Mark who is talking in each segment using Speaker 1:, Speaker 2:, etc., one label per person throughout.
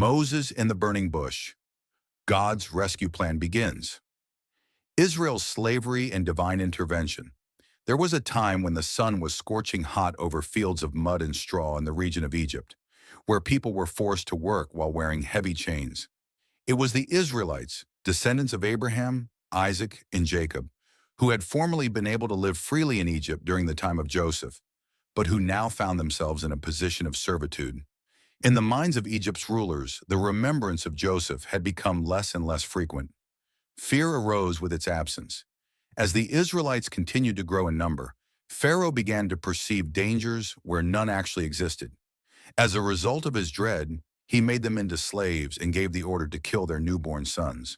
Speaker 1: Moses in the burning bush. God's rescue plan begins. Israel's slavery and divine intervention. There was a time when the sun was scorching hot over fields of mud and straw in the region of Egypt, where people were forced to work while wearing heavy chains. It was the Israelites, descendants of Abraham, Isaac, and Jacob, who had formerly been able to live freely in Egypt during the time of Joseph, but who now found themselves in a position of servitude. In the minds of Egypt's rulers, the remembrance of Joseph had become less and less frequent. Fear arose with its absence. As the Israelites continued to grow in number, Pharaoh began to perceive dangers where none actually existed. As a result of his dread, he made them into slaves and gave the order to kill their newborn sons.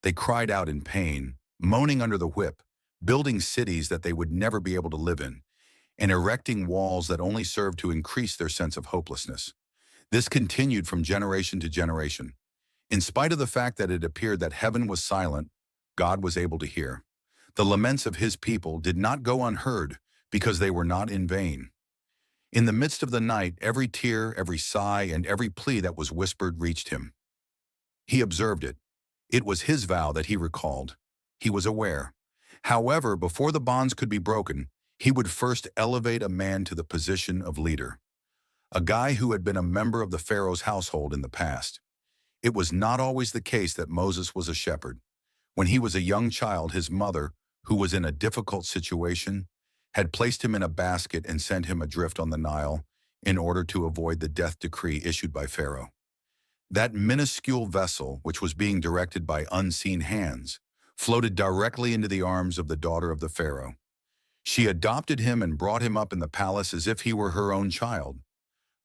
Speaker 1: They cried out in pain, moaning under the whip, building cities that they would never be able to live in, and erecting walls that only served to increase their sense of hopelessness. This continued from generation to generation. In spite of the fact that it appeared that heaven was silent, God was able to hear. The laments of his people did not go unheard because they were not in vain. In the midst of the night, every tear, every sigh, and every plea that was whispered reached him. He observed it. It was his vow that he recalled. He was aware. However, before the bonds could be broken, he would first elevate a man to the position of leader. A guy who had been a member of the Pharaoh's household in the past. It was not always the case that Moses was a shepherd. When he was a young child, his mother, who was in a difficult situation, had placed him in a basket and sent him adrift on the Nile in order to avoid the death decree issued by Pharaoh. That minuscule vessel, which was being directed by unseen hands, floated directly into the arms of the daughter of the Pharaoh. She adopted him and brought him up in the palace as if he were her own child.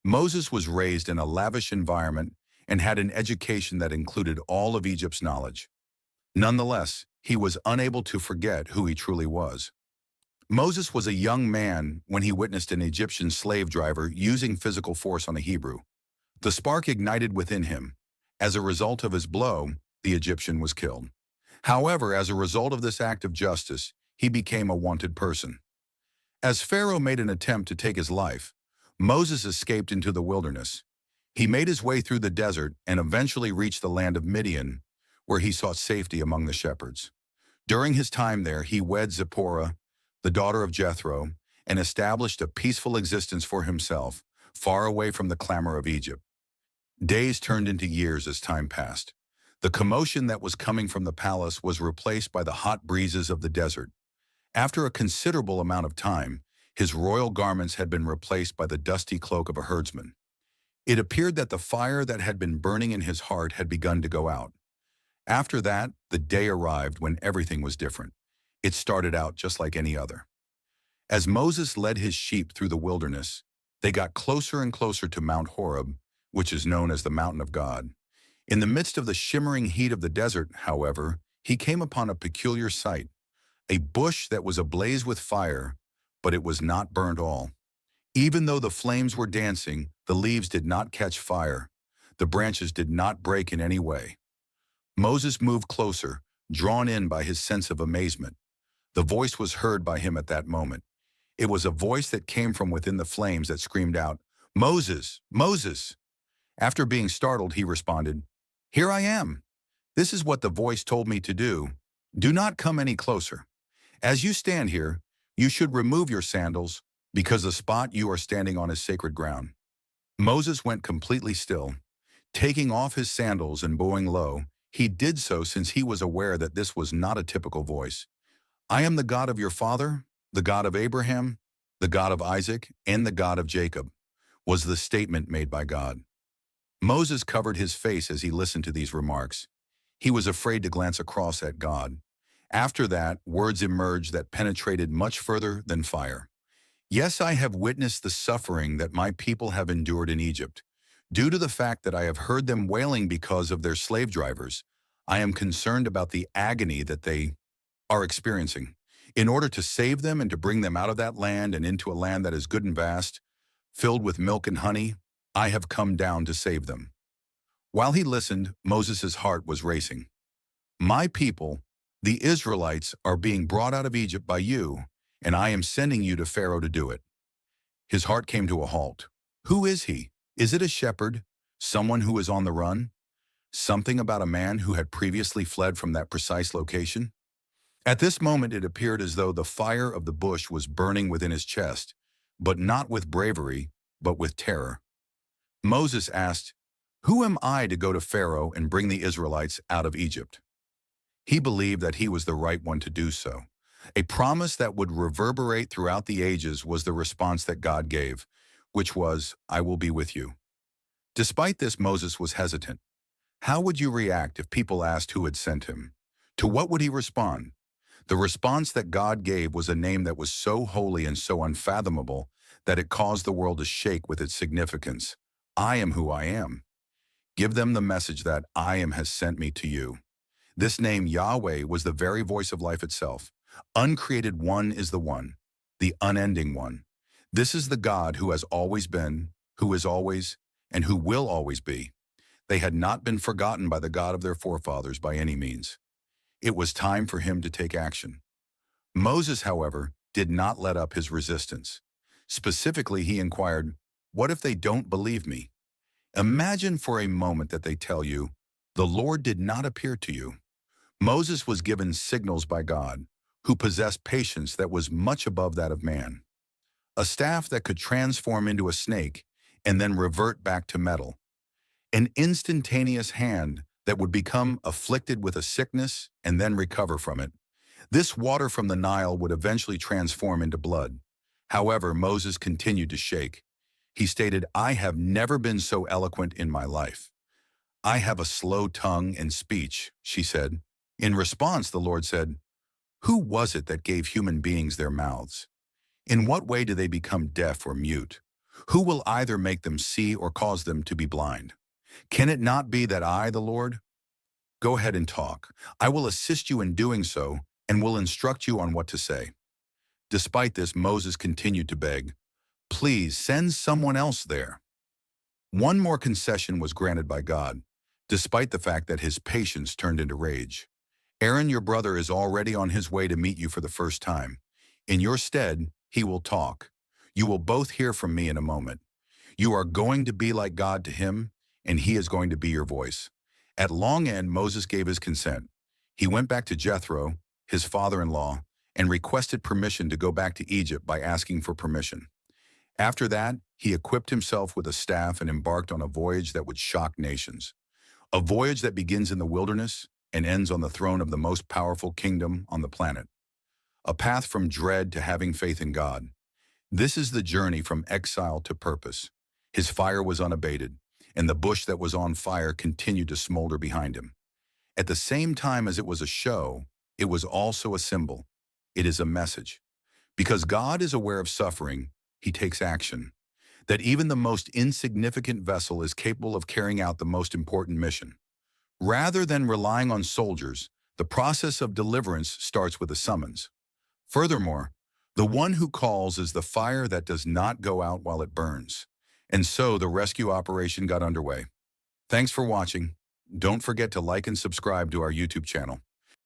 Speaker 1: Moses was raised in a lavish environment and had an education that included all of Egypt's knowledge. Nonetheless, he was unable to forget who he truly was. Moses was a young man when he witnessed an Egyptian slave driver using physical force on a Hebrew. The spark ignited within him. As a result of his blow, the Egyptian was killed. However, as a result of this act of justice, he became a wanted person. As Pharaoh made an attempt to take his life, Moses escaped into the wilderness. He made his way through the desert and eventually reached the land of Midian, where he sought safety among the shepherds. During his time there, he wed Zipporah, the daughter of Jethro, and established a peaceful existence for himself, far away from the clamor of Egypt. Days turned into years as time passed. The commotion that was coming from the palace was replaced by the hot breezes of the desert. After a considerable amount of time, his royal garments had been replaced by the dusty cloak of a herdsman. It appeared that the fire that had been burning in his heart had begun to go out. After that, the day arrived when everything was different. It started out just like any other. As Moses led his sheep through the wilderness, they got closer and closer to Mount Horeb, which is known as the Mountain of God. In the midst of the shimmering heat of the desert, however, he came upon a peculiar sight, a bush that was ablaze with fire, but it was not burnt all. Even though the flames were dancing, the leaves did not catch fire. The branches did not break in any way. Moses moved closer, drawn in by his sense of amazement. The voice was heard by him at that moment. It was a voice that came from within the flames that screamed out, "Moses, Moses!" After being startled, he responded, "Here I am. This is what the voice told me to do. Do not come any closer. As you stand here, you should remove your sandals, because the spot you are standing on is sacred ground." Moses went completely still. Taking off his sandals and bowing low, he did so since he was aware that this was not a typical voice. "I am the God of your father, the God of Abraham, the God of Isaac, and the God of Jacob," was the statement made by God. Moses covered his face as he listened to these remarks. He was afraid to glance across at God. After that, words emerged that penetrated much further than fire. "Yes, I have witnessed the suffering that my people have endured in Egypt. Due to the fact that I have heard them wailing because of their slave drivers, I am concerned about the agony that they are experiencing. In order to save them and to bring them out of that land and into a land that is good and vast, filled with milk and honey, I have come down to save them." While he listened, Moses' heart was racing. "My people, the Israelites, are being brought out of Egypt by you, and I am sending you to Pharaoh to do it." His heart came to a halt. Who is he? Is it a shepherd, Someone who is on the run? Something about a man who had previously fled from that precise location? At this moment, it appeared as though the fire of the bush was burning within his chest, but not with bravery, but with terror. Moses asked, "Who am I to go to Pharaoh and bring the Israelites out of Egypt?" He believed that he was the right one to do so. A promise that would reverberate throughout the ages was the response that God gave, which was, "I will be with you." Despite this, Moses was hesitant. How would you react if people asked who had sent him? To what would he respond? The response that God gave was a name that was so holy and so unfathomable that it caused the world to shake with its significance. I am who I am. Give them the message that I am has sent me to you. This name, Yahweh, was the very voice of life itself. Uncreated One is the One, the unending One. This is the God who has always been, who is always, and who will always be. They had not been forgotten by the God of their forefathers by any means. It was time for him to take action. Moses, however, did not let up his resistance. Specifically, he inquired, "What if they don't believe me?" Imagine for a moment that they tell you, "The Lord did not appear to you." Moses was given signals by God, who possessed patience that was much above that of man. A staff that could transform into a snake and then revert back to metal. An instantaneous hand that would become afflicted with a sickness and then recover from it. This water from the Nile would eventually transform into blood. However, Moses continued to shake. He stated, "I have never been so eloquent in my life." "I have a slow tongue and speech," she said. In response, the Lord said, "Who was it that gave human beings their mouths? In what way do they become deaf or mute? Who will either make them see or cause them to be blind? Can it not be that I, the Lord? Go ahead and talk. I will assist you in doing so and will instruct you on what to say." Despite this, Moses continued to beg, "Please send someone else there." One more concession was granted by God, despite the fact that his patience turned into rage. "Aaron, your brother, is already on his way to meet you for the first time. In your stead, he will talk. You will both hear from me in a moment. You are going to be like God to him, and he is going to be your voice." At long end, Moses gave his consent. He went back to Jethro, his father-in-law, and requested permission to go back to Egypt by asking for permission. After that, he equipped himself with a staff and embarked on a voyage that would shock nations. A voyage that begins in the wilderness and ends on the throne of the most powerful kingdom on the planet. A path from dread to having faith in God. This is the journey from exile to purpose. His fire was unabated, and the bush that was on fire continued to smolder behind him. At the same time as it was a show, it was also a symbol. It is a message. Because God is aware of suffering, he takes action. That even the most insignificant vessel is capable of carrying out the most important mission. Rather than relying on soldiers, the process of deliverance starts with a summons. Furthermore, the one who calls is the fire that does not go out while it burns. And so the rescue operation got underway. Thanks for watching. Don't forget to like and subscribe to our YouTube channel.